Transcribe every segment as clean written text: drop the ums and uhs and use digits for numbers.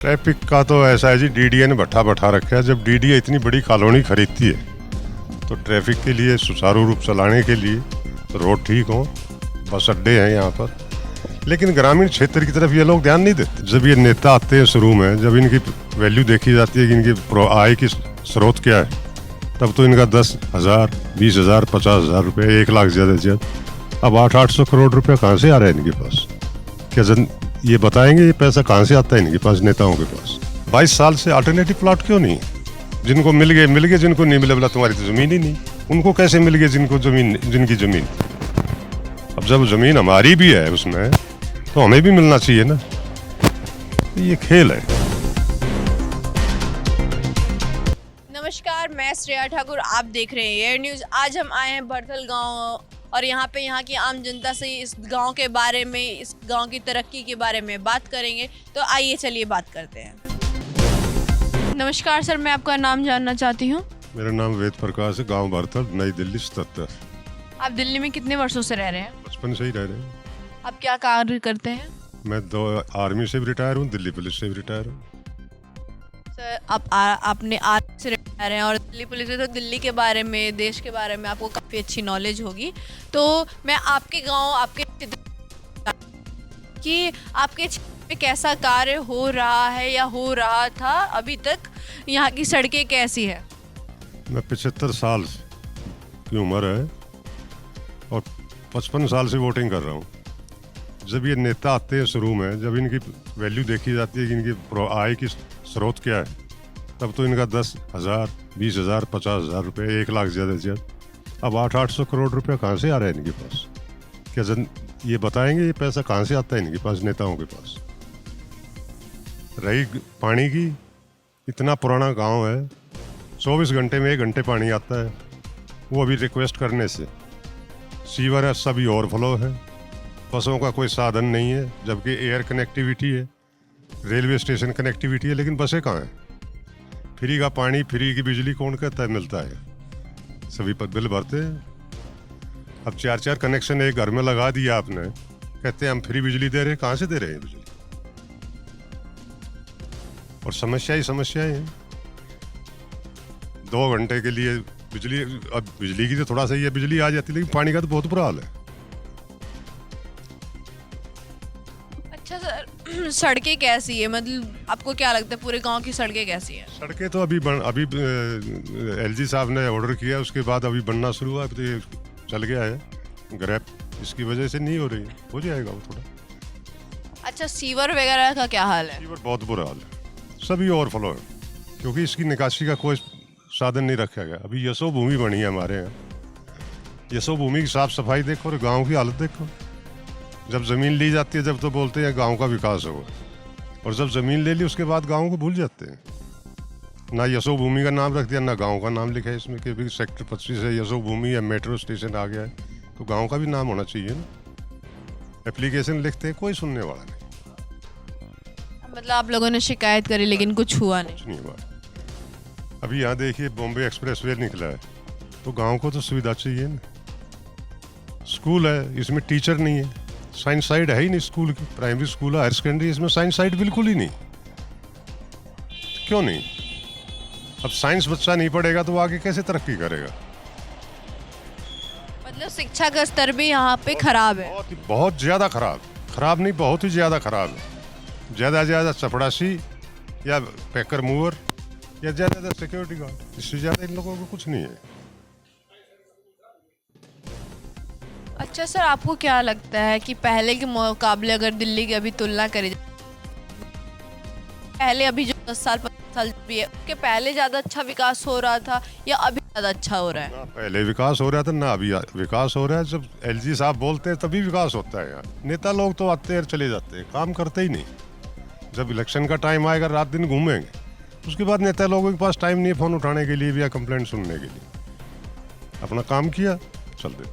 Traffic का तो ऐसा है जी, डीडीए ने भट्ठा बैठा रखा है। जब डीडीए इतनी बड़ी कॉलोनी खरीदती है तो ट्रैफिक के लिए सुचारू रूप चलाने के लिए रोड ठीक हो, बस अड्डे हैं यहाँ पर, लेकिन ग्रामीण क्षेत्र की तरफ ये लोग ध्यान नहीं देते। जब ये नेता आते हैं शुरू में, जब इनकी वैल्यू देखी जाती है कि इनकी आय की स्रोत क्या है, तब तो इनका 10,000, 20,000, 50,000 रुपये, 1 लाख ज़्यादा से ज़्यादा। अब 800 करोड़ रुपया कहाँ से आ रहा है इनके पास? क्या ये बताएंगे ये पैसा कहाँ से आता है इनके पास, नेताओं के पास? 22 साल से अल्टरनेटिव प्लॉट क्यों नहीं? जिनको मिल गए, जिनको नहीं मिले बोला तुम्हारी तो जमीन ही नहीं। उनको कैसे मिल गए जिनकी जमीन? अब जब जमीन हमारी भी है उसमें, तो हमें भी मिलना चाहिए ना। ये खेल है। नमस्कार, मैं श्रेया ठाकुर, आप देख रहे हैं एयर न्यूज़। आज हम आए हैं बड़थल गांव और यहाँ की आम जनता से इस गांव के बारे में, इस गांव की तरक्की के बारे में बात करेंगे। तो आइए चलिए बात करते हैं। नमस्कार सर, मैं आपका नाम जानना चाहती हूँ। मेरा नाम वेद प्रकाश है, गांव बड़थल, नई दिल्ली 77। आप दिल्ली में कितने वर्षों से रह रहे हैं? बचपन से ही रह रहे हैं। आप क्या कार्य करते हैं? मैं 2 आर्मी से भी रिटायर हूँ, दिल्ली पुलिस से भी रिटायर हूँ। सर, आपने आर्मी से रिटायर हैं और दिल्ली पुलिस से, तो दिल्ली के बारे में, देश के बारे में आपको काफ़ी अच्छी नॉलेज होगी। तो मैं आपके गांव, आपके कि आपके क्षेत्र में कैसा कार्य हो रहा है या हो रहा था अभी तक, यहाँ की सड़कें कैसी है? मैं 75 साल की उम्र है और 55 साल से वोटिंग कर रहा हूँ। जब ये नेता आते हैं शुरू में, जब इनकी वैल्यू देखी जाती है कि इनकी आय की स्रोत क्या है, तब तो इनका 10,000, 20,000, 50,000 रुपये, 1 लाख ज़्यादा से ज़्यादा। अब 800 करोड़ रुपया कहाँ से आ रहा है इनके पास? क्या ये बताएंगे ये पैसा कहाँ से आता है इनके पास, नेताओं के पास? रही पानी की, इतना पुराना गांव है, 24 घंटे में 1 घंटे पानी आता है, वो अभी रिक्वेस्ट करने से। सीवर है, सभी ओवरफ्लो है, बसों का कोई साधन नहीं है, जबकि एयर कनेक्टिविटी है, रेलवे स्टेशन कनेक्टिविटी है, लेकिन बसें कहाँ हैं? फ्री का पानी, फ्री की बिजली कौन कहता है मिलता है? सभी पर बिल भरते हैं। अब 4-4 कनेक्शन एक घर में लगा दिया आपने, कहते हैं हम फ्री बिजली दे रहे हैं। कहाँ से दे रहे हैं बिजली? और समस्या ही समस्याएं हैं। 2 घंटे के लिए बिजली, अब बिजली की तो थोड़ा सा ही है, बिजली आ जाती है, लेकिन पानी का तो बहुत बुरा हाल है। अच्छा सर, सड़कें कैसी है? मतलब आपको क्या लगता है पूरे गांव की सड़कें कैसी हैं? सड़कें तो अभी एलजी साहब ने ऑर्डर किया, उसके बाद अभी बनना शुरू हुआ। तो ये चल गया है ग्रैप, इसकी वजह से नहीं हो रही, हो जाएगा वो थोड़ा। अच्छा, सीवर वगैरह का क्या हाल है? सीवर बहुत बुरा हाल है, सभी ओवरफ्लो है, क्योंकि इसकी निकासी का कोई साधन नहीं रखा गया। अभी यशो भूमि बनी है हमारे यहाँ, यशो भूमि की साफ सफाई देखो और गाँव की हालत देखो। जब ज़मीन ली जाती है, जब तो बोलते हैं गांव का विकास होगा, और जब ज़मीन ले ली उसके बाद गांव को भूल जाते हैं। ना यशो भूमि का नाम रख दिया, ना गांव का नाम लिखा है इसमें कि भी सेक्टर 25 है, यशो भूमि या मेट्रो स्टेशन आ गया है, तो गांव का भी नाम होना चाहिए ना। एप्लीकेशन लिखते हैं, कोई सुनने वाला नहीं। मतलब आप लोगों ने शिकायत करी लेकिन कुछ हुआ नहीं? कुछ नहीं हुआ। अभी यहाँ देखिए बॉम्बे एक्सप्रेसवे निकला है, तो गाँव को तो सुविधा चाहिए ना। स्कूल है, इसमें टीचर नहीं है, साइंस साइड है ही नहीं स्कूल की। प्राइमरी स्कूल है, हायर सेकेंडरी, इसमें साइंस साइड बिल्कुल ही नहीं। क्यों नहीं? अब साइंस बच्चा नहीं पढ़ेगा तो वो आगे कैसे तरक्की करेगा? मतलब शिक्षा का स्तर भी यहाँ पे खराब है? बहुत ज़्यादा खराब। खराब नहीं, बहुत ही ज़्यादा खराब है। ज़्यादा चपड़ासी या पैकर मूवर या ज़्यादा सिक्योरिटी गार्ड, इससे ज़्यादा इन लोगों को कुछ नहीं है। अच्छा सर, आपको क्या लगता है कि पहले के मुकाबले अगर दिल्ली की अभी तुलना करी जाए, पहले अभी जो 10 साल 15 साल भी है, उसके पहले ज़्यादा अच्छा विकास हो रहा था या अभी ज़्यादा अच्छा हो रहा है? ना पहले विकास हो रहा था, ना अभी विकास हो रहा है। जब एलजी साहब बोलते हैं तभी विकास होता है। यार नेता लोग तो आते हैं चले जाते हैं, काम करते ही नहीं। जब इलेक्शन का टाइम आएगा, रात दिन घूमेंगे, उसके बाद नेता लोगों के पास टाइम नहीं है फ़ोन उठाने के लिए भी या कंप्लेंट सुनने के लिए। अपना काम किया, चल दे।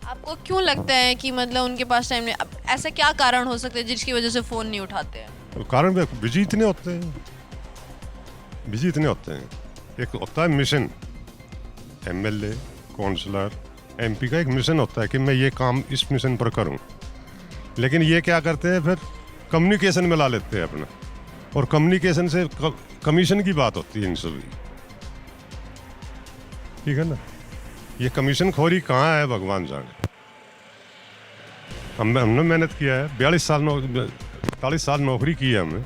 आपको क्यों लगता है कि मतलब उनके पास टाइम नहीं? अब ऐसा क्या कारण हो सकता है जिसकी वजह से फ़ोन नहीं उठाते हैं? तो कारण बिजी इतने होते हैं, बिजी इतने होते हैं। एक होता है मिशन, एमएलए, काउंसलर, एमपी का एक मिशन होता है कि मैं ये काम इस मिशन पर करूं, लेकिन ये क्या करते हैं फिर कम्युनिकेशन में ला लेते हैं अपना। और कम्युनिकेशन से कमीशन की बात होती है इन सभी, ठीक है ना। ये कमीशन खोरी कहाँ है भगवान जाने। हमने मेहनत किया है, 40 साल नौकरी की है हमने,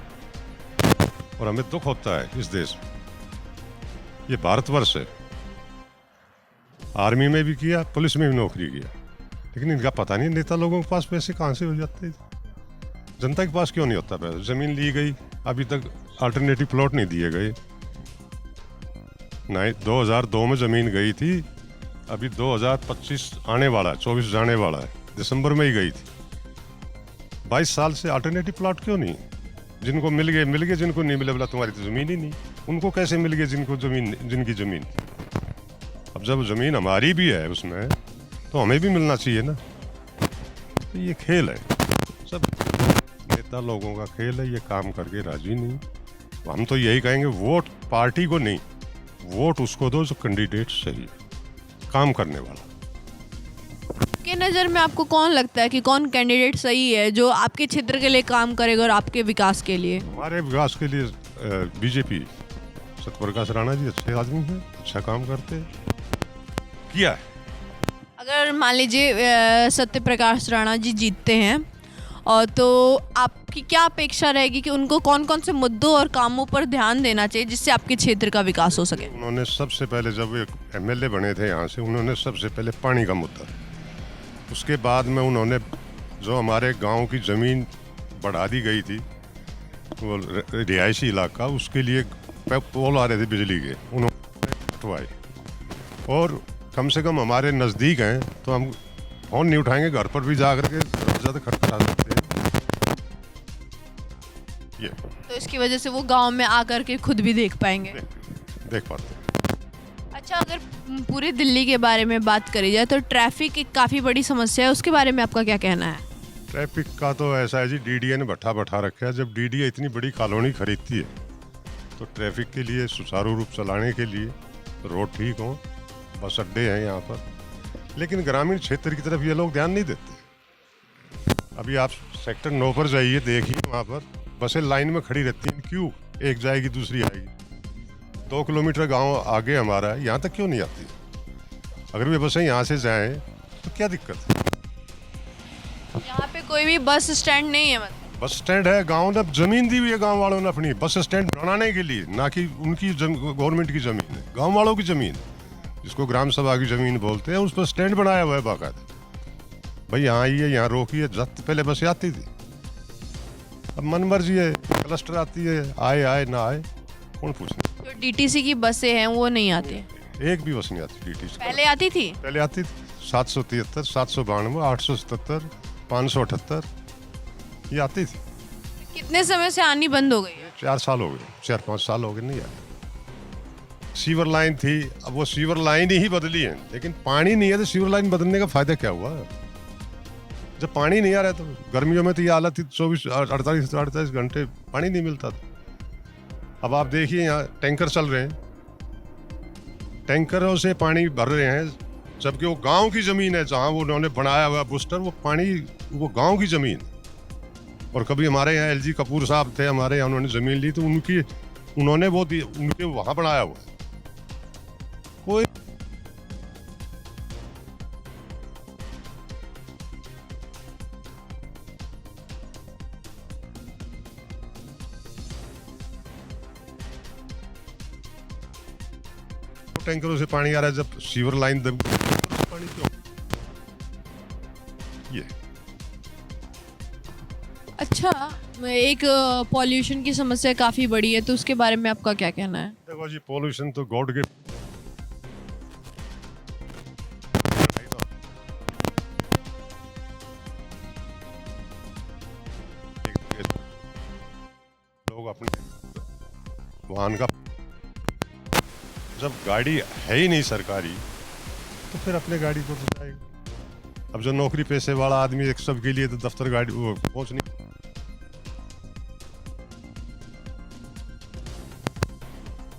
और हमें दुख होता है इस देश में। ये भारतवर्ष है, आर्मी में भी किया, पुलिस में भी नौकरी किया, लेकिन इनका पता नहीं नेता लोगों के पास पैसे कहाँ से हो जाते हैं, जनता के पास क्यों नहीं होता पैसा। जमीन ली गई, अभी तक अल्टरनेटिव प्लॉट नहीं दिए गए। 2002 में जमीन गई थी, अभी 2025 आने वाला है, 24 जाने वाला है, दिसंबर में ही गई थी। 22 साल से अल्टरनेटिव प्लॉट क्यों नहीं। जिनको मिल गए, जिनको नहीं मिले बोला तुम्हारी तो जमीन ही नहीं। उनको कैसे मिल गए जिनकी जमीन। अब जब जमीन हमारी भी है उसमें, तो हमें भी मिलना चाहिए ना। तो ये खेल है, सब नेता लोगों का खेल है, ये काम करके राजी नहीं। हम तो यही कहेंगे, वोट पार्टी को नहीं, वोट उसको दो जो कैंडिडेट सही है, काम करने वाला। आपके नज़र में आपको कौन लगता है कि कौन कैंडिडेट सही है जो आपके क्षेत्र के लिए काम करेगा और आपके विकास के लिए? हमारे विकास के लिए बीजेपी, सत्यप्रकाश राणा जी अच्छे आदमी हैं, अच्छा काम करते हैं, किया है। अगर मान लीजिए सत्य प्रकाश राणा जी जीतते हैं और तो आपकी क्या अपेक्षा रहेगी कि उनको कौन कौन से मुद्दों और कामों पर ध्यान देना चाहिए जिससे आपके क्षेत्र का विकास हो सके? उन्होंने सबसे पहले, जब एक एमएलए बने थे यहाँ से, उन्होंने सबसे पहले पानी का मुद्दा, उसके बाद में उन्होंने जो हमारे गांव की ज़मीन बढ़ा दी गई थी, वो रिहायशी इलाका, उसके लिए पोल आ रहे थे बिजली के, उन्होंने कटवाए। और कम से कम हमारे नज़दीक हैं तो हम फ़ोन नहीं उठाएंगे, घर पर भी जा करके ज़्यादा खटखटा सकते हैं। ये तो इसकी वजह से वो गांव में आकर के खुद भी देख पाएंगे, देख पाते हैं। अच्छा, अगर पूरे दिल्ली के बारे में बात करी जाए तो ट्रैफिक एक काफ़ी बड़ी समस्या है, उसके बारे में आपका क्या कहना है? ट्रैफिक का तो ऐसा है जी, डीडीए ने बैठा रखा है। जब डीडीए इतनी बड़ी कॉलोनी खरीदती है तो ट्रैफिक के लिए, सुचारू रूप चलाने के लिए रोड ठीक हो, बस अड्डे हैं यहाँ पर, लेकिन ग्रामीण क्षेत्र की तरफ ये लोग ध्यान नहीं देते। अभी आप सेक्टर 9 पर जाइए, देखिए वहाँ पर बसें लाइन में खड़ी रहती हैं। क्यों? एक जाएगी दूसरी आएगी। 2 किलोमीटर गांव आगे हमारा है, यहाँ तक क्यों नहीं आती? अगर वे बसें यहाँ से जाएं तो क्या दिक्कत है? यहाँ पे कोई भी बस स्टैंड नहीं है? मतलब बस स्टैंड है, गांव ने जमीन दी हुई है, गांव वालों ने अपनी बस स्टैंड बनाने के लिए, ना कि उनकी गवर्नमेंट की जमीन है, गांव वालों की जमीन, जिसको ग्राम सभा की जमीन बोलते हैं, उस पर स्टैंड बनाया हुआ है बाकायदा। भाई यहाँ आइए, यहाँ रोकिए। पहले बसें आती थी, अब मन मर्जी है, क्लस्टर आती है, आए ना आए, कौन पूछे। जो डीटीसी की बसें हैं वो नहीं आती? एक भी बस नहीं आती डीटीसी। पहले आती थी? पहले आती थी 773, 792, 877, 578, ये आती थी। कितने समय से आनी बंद हो गई है? 4 साल हो गए, 4-5 साल हो गए, नहीं आती। सीवर लाइन थी, अब वो सीवर लाइन ही बदली है, लेकिन पानी नहीं है तो सीवर लाइन बदलने का फायदा क्या हुआ? जब पानी नहीं आ रहा तो गर्मियों में तो ये हालत थी, 48 घंटे पानी नहीं मिलता था। अब आप देखिए यहाँ टैंकर चल रहे हैं, टैंकरों से पानी भर रहे हैं, जबकि वो गांव की ज़मीन है जहाँ वो उन्होंने बनाया हुआ बूस्टर, वो पानी, वो गांव की ज़मीन। और कभी हमारे यहाँ एलजी कपूर साहब थे, हमारे यहाँ उन्होंने ज़मीन ली तो उन्होंने वो उनके वहाँ बनाया हुआ है। कोई टैंकरों से पानी आ रहा है, जब सीवर लाइन पानी क्यों? ये अच्छा, एक पॉल्यूशन की समस्या काफ़ी बड़ी है, तो उसके बारे में आपका क्या कहना है? देखो जी, पॉल्यूशन तो गॉड गिफ्ट, लोग अपने वाहन का, जब गाड़ी है ही नहीं सरकारी तो फिर अपने गाड़ी को तो जाएगा। अब जो नौकरी पेशे वाला आदमी, एक सबके लिए तो दफ्तर गाड़ी वो पहुंच नहीं,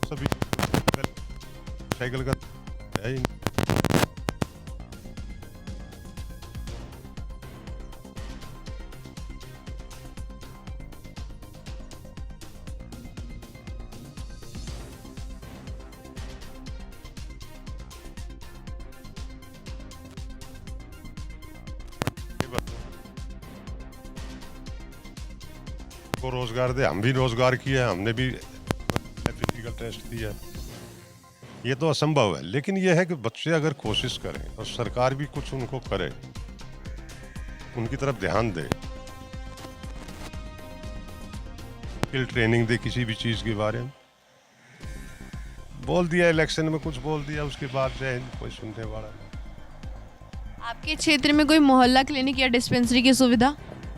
सभी साइकिल का है ही नहीं। को रोज़गार दे, हम भी रोज़गार किया, हमने भी फिजिकल टेस्ट दिया। ये तो असंभव है, लेकिन ये है कि बच्चे अगर कोशिश करें और सरकार भी कुछ उनको करे, उनकी तरफ ध्यान दे, स्किल ट्रेनिंग दे किसी भी चीज़ के बारे में। बोल दिया इलेक्शन में, कुछ बोल दिया, उसके बाद जय हिंद, कोई सुनने वाला नहीं। आपके क्षेत्र में कोई मोहल्ला क्लिनिक या डिस्पेंसरी की सुविधा?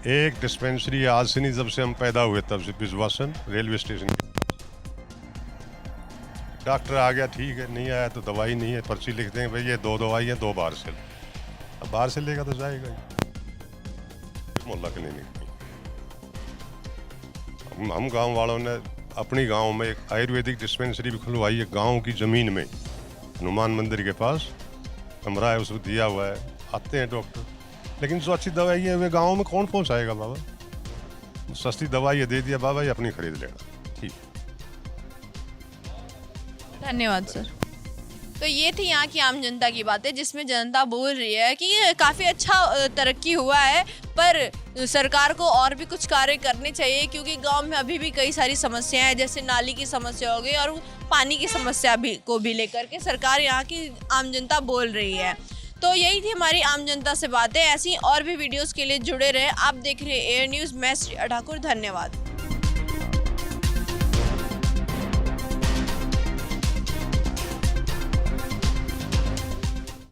एक डिस्पेंसरी आज से नहीं, जब से हम पैदा हुए तब से बिजवासन रेलवे स्टेशन। डॉक्टर आ गया ठीक है, नहीं आया तो दवाई नहीं है, पर्ची लिख देंगे भाई ये 2 दवाई है, 2 बार से। अब बाहर से लेगा तो जाएगा ही। मोहल्ला क्लिनिक हम गांव वालों ने अपनी गांव में एक आयुर्वेदिक डिस्पेंसरी भी खुलवाई है, गांव की ज़मीन में, हनुमान मंदिर के पास कमरा है, उसको दिया हुआ है। आते हैं डॉक्टर, लेकिन जो अच्छी दवाई है वे गाँव में कौन पहुँचाएगा बाबा? सस्ती दवाई है, दे दिया बाबा ये अपनी खरीद लेना, ठीक। धन्यवाद सर। तो ये थी यहाँ की आम जनता की बातें, जिसमें जनता बोल रही है कि काफ़ी अच्छा तरक्की हुआ है, पर सरकार को और भी कुछ कार्य करने चाहिए, क्योंकि गांव में अभी भी कई सारी समस्याएं हैं, जैसे नाली की समस्या हो गई और पानी की समस्या को भी लेकर के सरकार यहाँ की आम जनता बोल रही है। तो यही थी हमारी आम जनता से बातें। ऐसी और भी वीडियोज़ के लिए जुड़े रहे। आप देख रहे हैं एयर न्यूज़, मैं श्रेया ठाकुर। धन्यवाद।